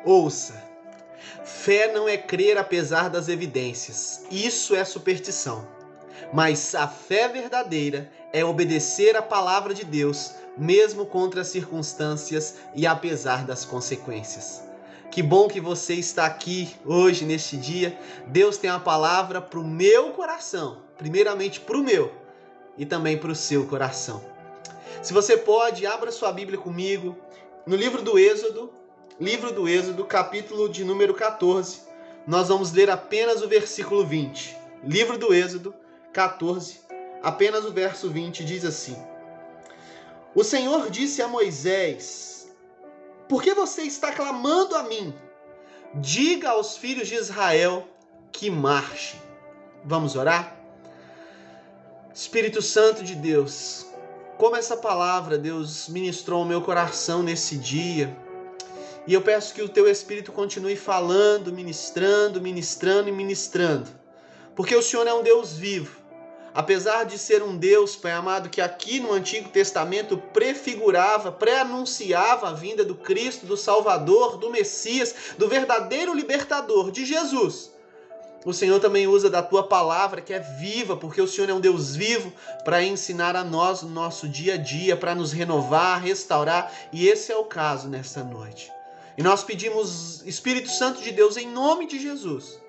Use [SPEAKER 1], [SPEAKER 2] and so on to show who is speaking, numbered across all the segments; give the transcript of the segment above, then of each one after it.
[SPEAKER 1] Ouça, fé não é crer apesar das evidências, isso é superstição. Mas a fé verdadeira é obedecer a palavra de Deus, mesmo contra as circunstâncias e apesar das consequências. Que bom que você está aqui hoje, neste dia. Deus tem uma palavra para o meu coração, primeiramente para o meu e também para o seu coração. Se você pode, abra sua Bíblia comigo no livro do Êxodo, capítulo de número 14. Nós vamos ler apenas o versículo 20. Livro do Êxodo, 14, apenas o verso 20 diz assim: O Senhor disse a Moisés: Por que você está clamando a mim? Diga aos filhos de Israel que marchem. Vamos orar? Espírito Santo de Deus, como essa palavra, Deus, ministrou ao meu coração nesse dia, e eu peço que o teu Espírito continue falando, ministrando, porque o Senhor é um Deus vivo. Apesar de ser um Deus, Pai amado, que aqui no Antigo Testamento prefigurava, pré-anunciava a vinda do Cristo, do Salvador, do Messias, do verdadeiro libertador, de Jesus, o Senhor também usa da tua palavra, que é viva, porque o Senhor é um Deus vivo, para ensinar a nós no nosso dia a dia, para nos renovar, restaurar, e esse é o caso nesta noite. E nós pedimos, Espírito Santo de Deus, em nome de Jesus,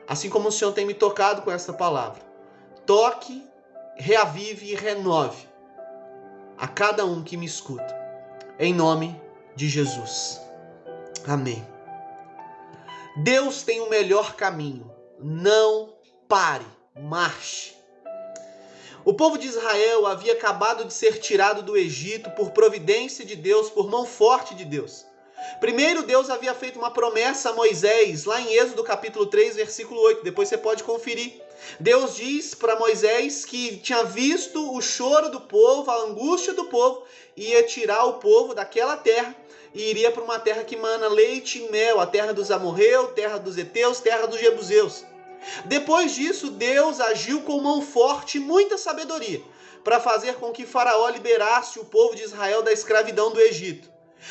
[SPEAKER 1] assim como o Senhor tem me tocado com essa palavra, toque, reavive e renove a cada um que me escuta. Em nome de Jesus. Amém. Deus tem o melhor caminho. Não pare, marche. O povo de Israel havia acabado de ser tirado do Egito por providência de Deus, por mão forte de Deus. Primeiro, Deus havia feito uma promessa a Moisés, lá em Êxodo capítulo 3, versículo 8. Depois você pode conferir. Deus diz para Moisés que tinha visto o choro do povo, a angústia do povo, e ia tirar o povo daquela terra e iria para uma terra que mana leite e mel, a terra dos amorreus, terra dos heteus, terra dos jebuseus. Depois disso, Deus agiu com mão forte e muita sabedoria para fazer com que Faraó liberasse o povo de Israel da escravidão do Egito.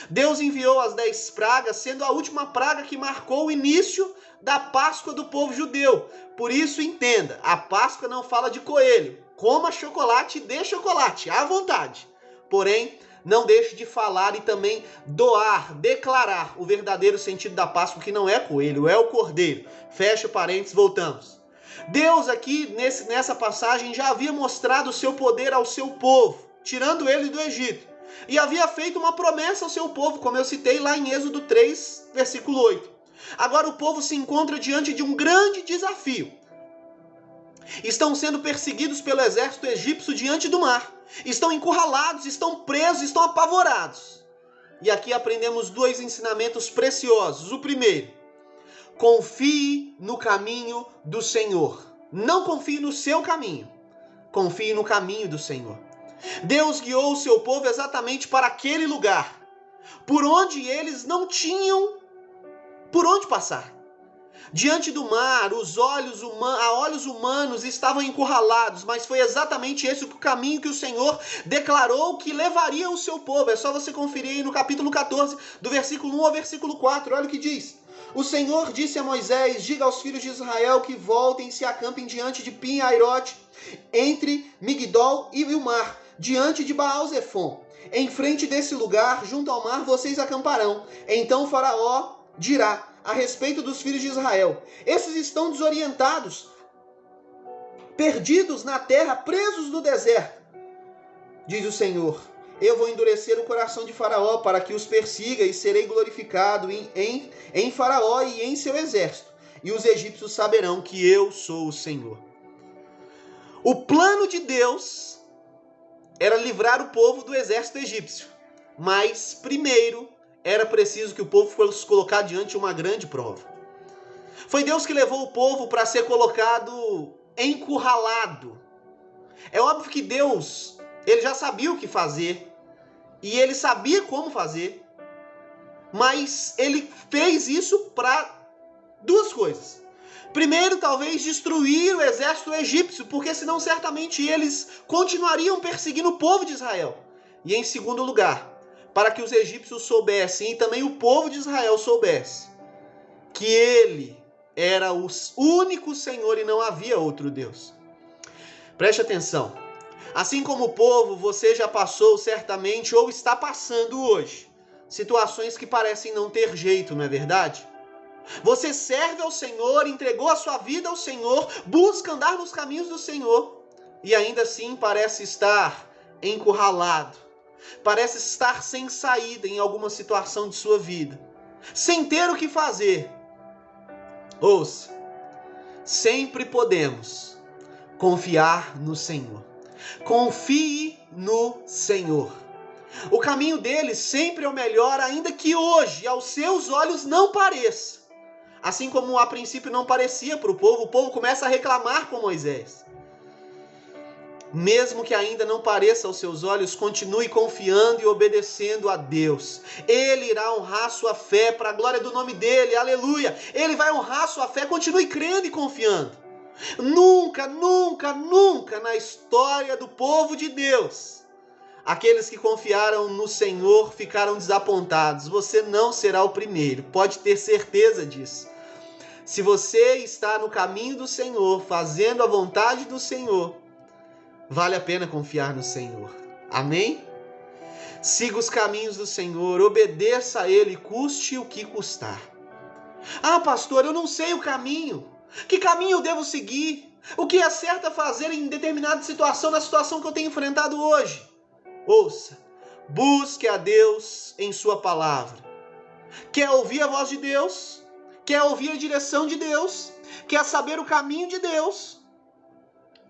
[SPEAKER 1] Deus enviou as 10 pragas, sendo a última praga que marcou o início da Páscoa do povo judeu. Por isso, entenda, a Páscoa não fala de coelho. Coma chocolate e dê chocolate, à vontade. Porém, não deixe de falar e também doar, declarar o verdadeiro sentido da Páscoa, que não é coelho, é o cordeiro. Fecha parênteses, voltamos. Deus aqui, nessa passagem, já havia mostrado o seu poder ao seu povo, tirando ele do Egito. E havia feito uma promessa ao seu povo, como eu citei lá em Êxodo 3, versículo 8. Agora o povo se encontra diante de um grande desafio. Estão sendo perseguidos pelo exército egípcio diante do mar. Estão encurralados, estão presos, estão apavorados. E aqui aprendemos 2 ensinamentos preciosos. O primeiro, confie no caminho do Senhor. Não confie no seu caminho. Confie no caminho do Senhor. Deus guiou o seu povo exatamente para aquele lugar, por onde eles não tinham por onde passar. Diante do mar, a olhos humanos estavam encurralados, mas foi exatamente esse o caminho que o Senhor declarou que levaria o seu povo. É só você conferir aí no capítulo 14, do versículo 1 ao versículo 4, olha o que diz. O Senhor disse a Moisés: diga aos filhos de Israel que voltem e se acampem diante de Pi-Hairote, entre Migdol e o mar, diante de Baal-Zefon. Em frente desse lugar, junto ao mar, vocês acamparão. Então Faraó dirá a respeito dos filhos de Israel: esses estão desorientados, perdidos na terra, presos no deserto. Diz o Senhor: eu vou endurecer o coração de Faraó para que os persiga, e serei glorificado em Faraó e em seu exército. E os egípcios saberão que eu sou o Senhor. O plano de Deus era livrar o povo do exército egípcio. Mas, primeiro, era preciso que o povo fosse colocado diante de uma grande prova. Foi Deus que levou o povo para ser colocado encurralado. É óbvio que Deus, ele já sabia o que fazer, e ele sabia como fazer, mas ele fez isso para 2 coisas. Primeiro, talvez destruir o exército egípcio, porque senão certamente eles continuariam perseguindo o povo de Israel. E em segundo lugar, para que os egípcios soubessem, e também o povo de Israel soubesse, que ele era o único Senhor e não havia outro Deus. Preste atenção. Assim como o povo, você já passou certamente ou está passando hoje situações que parecem não ter jeito, não é verdade? Você serve ao Senhor, entregou a sua vida ao Senhor, busca andar nos caminhos do Senhor e ainda assim parece estar encurralado, parece estar sem saída em alguma situação de sua vida, sem ter o que fazer. Ouça, sempre podemos confiar no Senhor. Confie no Senhor. O caminho dele sempre é o melhor, ainda que hoje aos seus olhos não pareça. Assim como a princípio não parecia para o povo começa a reclamar com Moisés. Mesmo que ainda não pareça aos seus olhos, continue confiando e obedecendo a Deus. Ele irá honrar sua fé para a glória do nome dele, aleluia. Ele vai honrar sua fé, continue crendo e confiando. Nunca, nunca, nunca na história do povo de Deus, aqueles que confiaram no Senhor ficaram desapontados. Você não será o primeiro, pode ter certeza disso. Se você está no caminho do Senhor, fazendo a vontade do Senhor, vale a pena confiar no Senhor. Amém? Siga os caminhos do Senhor, obedeça a Ele, custe o que custar. Ah, pastor, eu não sei o caminho. Que caminho eu devo seguir? O que é certo a fazer em determinada situação, na situação que eu tenho enfrentado hoje? Ouça, busque a Deus em sua palavra. Quer ouvir a voz de Deus? Quer ouvir a direção de Deus? Quer saber o caminho de Deus?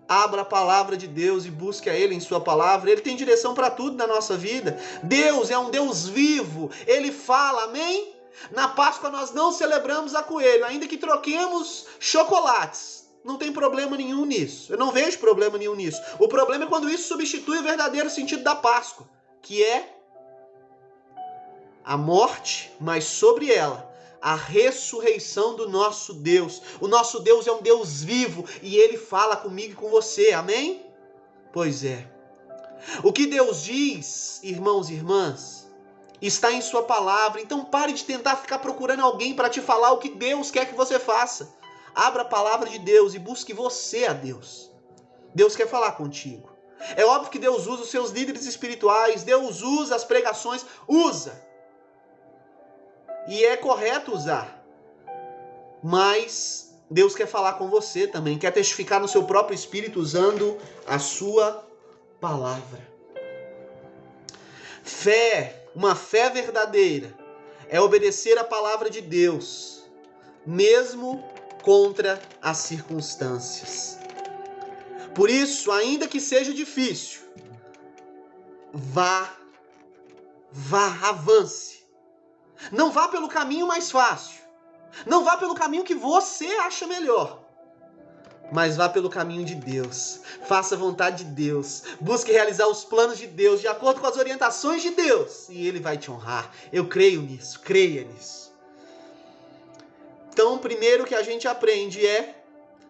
[SPEAKER 1] Abra a palavra de Deus e busque a Ele em sua palavra. Ele tem direção para tudo na nossa vida. Deus é um Deus vivo. Ele fala, amém? Na Páscoa nós não celebramos a coelho, ainda que troquemos chocolates. Não tem problema nenhum nisso. Eu não vejo problema nenhum nisso. O problema é quando isso substitui o verdadeiro sentido da Páscoa, que é a morte, mas sobre ela, a ressurreição do nosso Deus. O nosso Deus é um Deus vivo e Ele fala comigo e com você, amém? Pois é. O que Deus diz, irmãos e irmãs, está em sua palavra. Então pare de tentar ficar procurando alguém para te falar o que Deus quer que você faça. Abra a palavra de Deus e busque você a Deus. Deus quer falar contigo. É óbvio que Deus usa os seus líderes espirituais, Deus usa as pregações, usa. E é correto usar. Mas Deus quer falar com você também, quer testificar no seu próprio espírito usando a sua palavra. Fé, uma fé verdadeira, é obedecer a palavra de Deus, mesmo contra as circunstâncias. Por isso, ainda que seja difícil, avance. Não vá pelo caminho mais fácil. Não vá pelo caminho que você acha melhor. Mas vá pelo caminho de Deus. Faça a vontade de Deus. Busque realizar os planos de Deus de acordo com as orientações de Deus. E Ele vai te honrar. Eu creio nisso. Creia nisso. Então, o primeiro que a gente aprende é: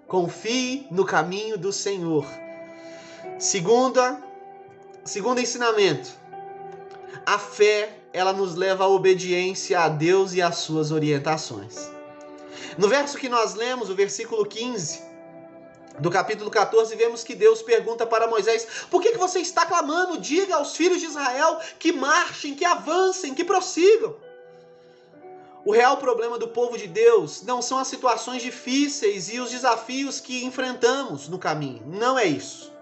[SPEAKER 1] confie no caminho do Senhor. Segundo ensinamento: a fé, ela nos leva à obediência a Deus e às suas orientações. No verso que nós lemos, o versículo 15 do capítulo 14, vemos que Deus pergunta para Moisés: por que você está clamando? Diga aos filhos de Israel que marchem, que avancem, que prossigam. O real problema do povo de Deus não são as situações difíceis e os desafios que enfrentamos no caminho. Não é isso.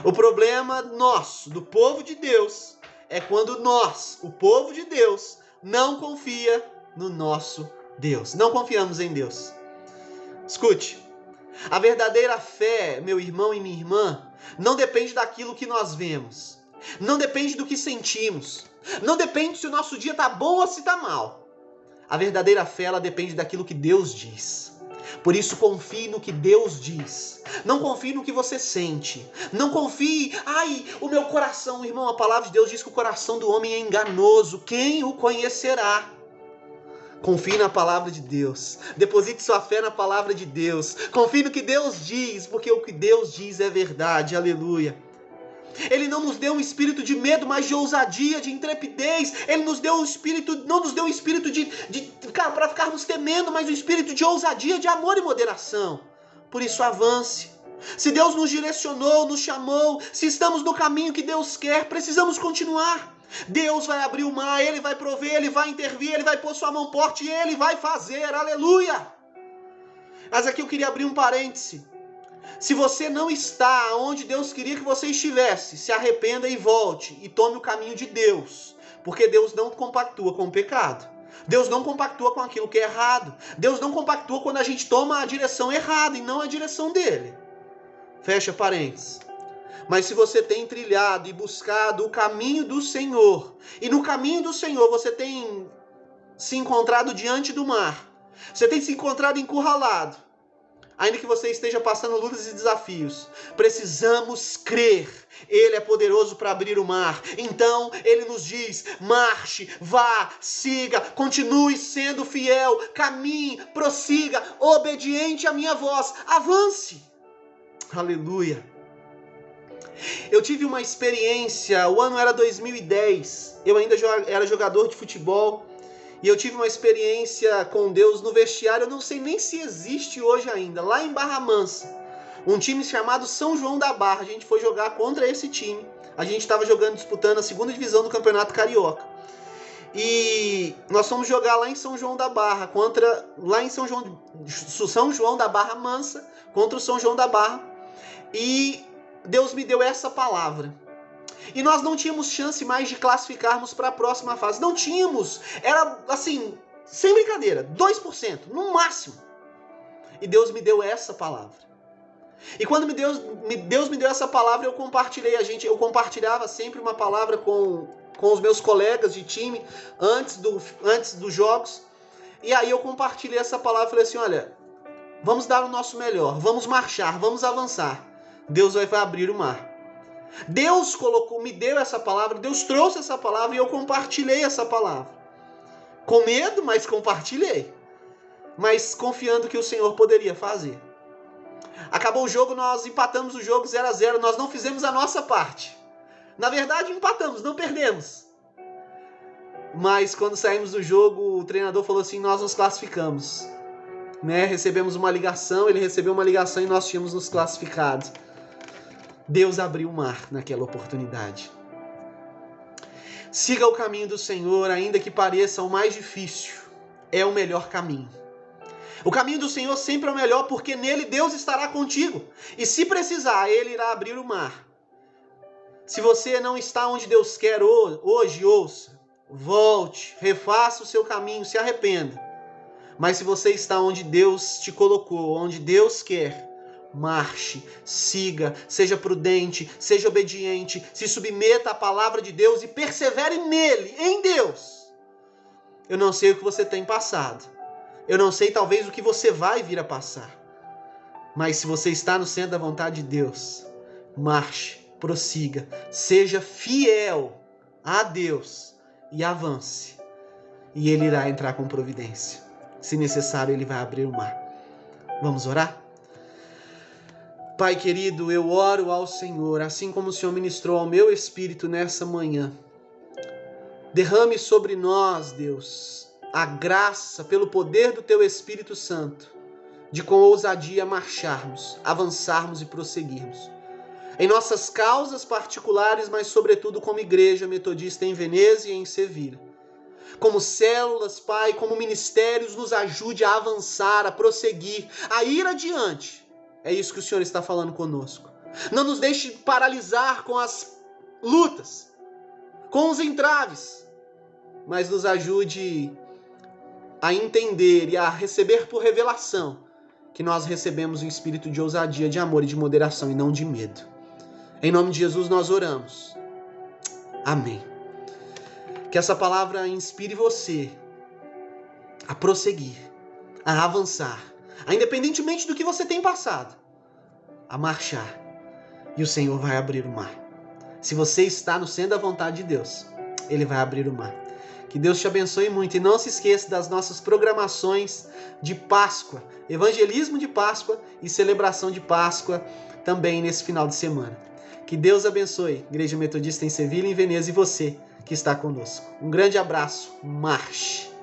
[SPEAKER 1] O problema nosso, do povo de Deus, é quando nós, o povo de Deus, não confia no nosso Deus. Não confiamos em Deus. Escute, a verdadeira fé, meu irmão e minha irmã, não depende daquilo que nós vemos. Não depende do que sentimos. Não depende se o nosso dia está bom ou se está mal. A verdadeira fé, ela depende daquilo que Deus diz. Por isso, confie no que Deus diz. Não confie no que você sente. Não confie, o meu coração. Irmão, a palavra de Deus diz que o coração do homem é enganoso. Quem o conhecerá? Confie na palavra de Deus. Deposite sua fé na palavra de Deus. Confie no que Deus diz, porque o que Deus diz é verdade. Aleluia. Ele não nos deu um espírito de medo, mas de ousadia, de intrepidez. Ele nos deu um espírito, não nos deu um espírito para ficarmos temendo, mas um espírito de ousadia, de amor e moderação. Por isso, avance. Se Deus nos direcionou, nos chamou, se estamos no caminho que Deus quer, precisamos continuar. Deus vai abrir o mar, Ele vai prover, Ele vai intervir, Ele vai pôr sua mão forte e Ele vai fazer. Aleluia! Mas aqui eu queria abrir um parêntese. Se você não está onde Deus queria que você estivesse, se arrependa e volte e tome o caminho de Deus. Porque Deus não compactua com o pecado. Deus não compactua com aquilo que é errado. Deus não compactua quando a gente toma a direção errada e não a direção dele. Fecha parênteses. Mas se você tem trilhado e buscado o caminho do Senhor, e no caminho do Senhor você tem se encontrado diante do mar, você tem se encontrado encurralado, ainda que você esteja passando lutas e desafios, precisamos crer. Ele é poderoso para abrir o mar. Então, Ele nos diz, marche, vá, siga, continue sendo fiel, caminhe, prossiga, obediente à minha voz, avance. Aleluia. Eu tive uma experiência, o ano era 2010, eu ainda era jogador de futebol, e eu tive uma experiência com Deus no vestiário, eu não sei nem se existe hoje ainda, lá em Barra Mansa, um time chamado São João da Barra. A gente foi jogar contra esse time, a gente estava disputando a 2ª divisão do Campeonato Carioca, e nós fomos jogar lá em São João da Barra, lá em São João da Barra Mansa, contra o São João da Barra, e Deus me deu essa palavra. E nós não tínhamos chance mais de classificarmos para a próxima fase. Não tínhamos. Era assim, sem brincadeira, 2%, no máximo. E Deus me deu essa palavra. E quando Deus me deu essa palavra, eu compartilhava sempre uma palavra com os meus colegas de time antes dos jogos. E aí eu compartilhei essa palavra e falei assim, olha, vamos dar o nosso melhor, vamos marchar, vamos avançar. Deus vai abrir o mar. Deus me deu essa palavra, Deus trouxe essa palavra e eu compartilhei essa palavra. Com medo, mas compartilhei. Mas confiando que o Senhor poderia fazer. Acabou o jogo, nós empatamos o jogo 0-0, nós não fizemos a nossa parte. Na verdade, empatamos, não perdemos. Mas quando saímos do jogo, o treinador falou assim, nós nos classificamos. Recebemos uma ligação, ele recebeu uma ligação e nós tínhamos nos classificado. Deus abriu o mar naquela oportunidade. Siga o caminho do Senhor, ainda que pareça o mais difícil, é o melhor caminho. O caminho do Senhor sempre é o melhor, porque nele Deus estará contigo. E se precisar, Ele irá abrir o mar. Se você não está onde Deus quer hoje, ouça, volte, refaça o seu caminho, se arrependa. Mas se você está onde Deus te colocou, onde Deus quer, marche, siga, seja prudente, seja obediente, se submeta à palavra de Deus e persevere nele, em Deus. Eu não sei o que você tem passado. Eu não sei talvez o que você vai vir a passar. Mas se você está no centro da vontade de Deus, marche, prossiga, seja fiel a Deus e avance. E Ele irá entrar com providência. Se necessário, Ele vai abrir o mar. Vamos orar? Pai querido, eu oro ao Senhor, assim como o Senhor ministrou ao meu espírito nessa manhã. Derrame sobre nós, Deus, a graça pelo poder do Teu Espírito Santo, de com ousadia marcharmos, avançarmos e prosseguirmos. Em nossas causas particulares, mas sobretudo como igreja metodista em Veneza e em Sevilha. Como células, Pai, como ministérios, nos ajude a avançar, a prosseguir, a ir adiante. É isso que o Senhor está falando conosco. Não nos deixe paralisar com as lutas, com os entraves, mas nos ajude a entender e a receber por revelação que nós recebemos um espírito de ousadia, de amor e de moderação e não de medo. Em nome de Jesus nós oramos. Amém. Que essa palavra inspire você a prosseguir, a avançar, independentemente do que você tem passado, a marchar, e o Senhor vai abrir o mar. Se você está no centro da vontade de Deus, Ele vai abrir o mar. Que Deus te abençoe muito e não se esqueça das nossas programações de Páscoa, evangelismo de Páscoa e celebração de Páscoa também nesse final de semana. Que Deus abençoe Igreja Metodista em Sevilha e em Veneza e você que está conosco. Um grande abraço, marche!